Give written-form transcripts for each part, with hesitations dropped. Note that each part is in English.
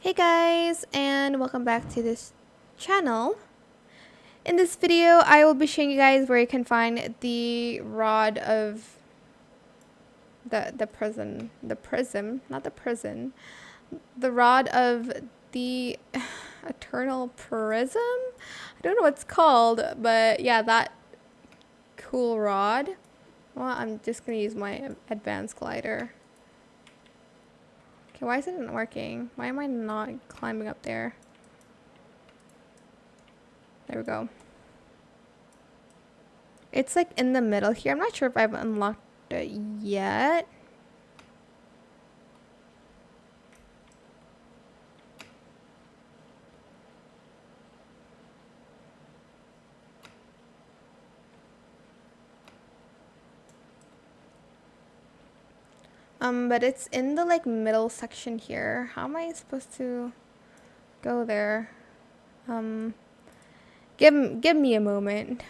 Hey guys, and welcome back to this channel. In this video, I will be showing you guys where you can find the rod of the rod of the Eternal Prism. I don't know what it's called, but yeah, that cool rod. Well, I'm just gonna use my advanced glider. Okay, why is it not working? Why am I not climbing up there? There we go. It's like in the middle here. I'm not sure if I've unlocked it yet. But it's in the like middle section here. How am I supposed to go there? Give me a moment.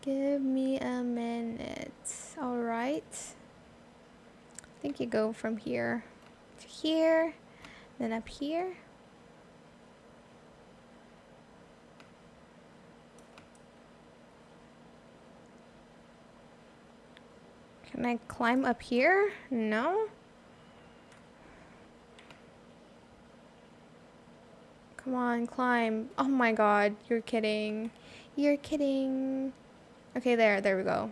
Give me a minute. All right. I think you go from here to here, then up here. Can I climb up here? No. Come on, climb. Oh my god, you're kidding. You're kidding. Okay, there we go.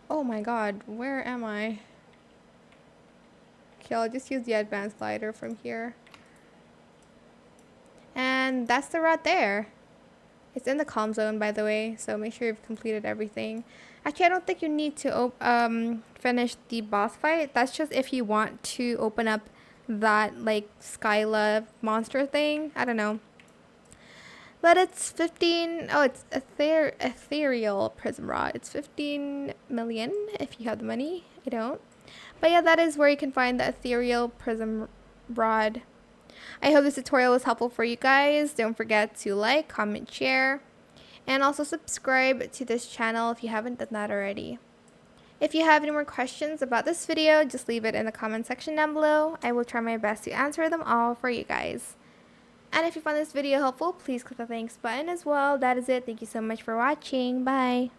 Oh my god, where am I? Okay, I'll just use the advanced glider from here. And that's the route there. It's in the calm zone, by the way, so make sure you've completed everything. Actually, I don't think you need to finish the boss fight. That's just if you want to open up that, like, Skyla monster thing. I don't know. But it's 15... Oh, it's Ethereal Prism Rod. It's 15 million if you have the money. I don't. But yeah, that is where you can find the Ethereal Prism Rod. I hope this tutorial was helpful for you guys. Don't forget to like, comment, share, and also subscribe to this channel if you haven't done that already. If you have any more questions about this video, just leave it in the comment section down below. I will try my best to answer them all for you guys. And if you found this video helpful, please click the thanks button as well. That is it. Thank you so much for watching. Bye.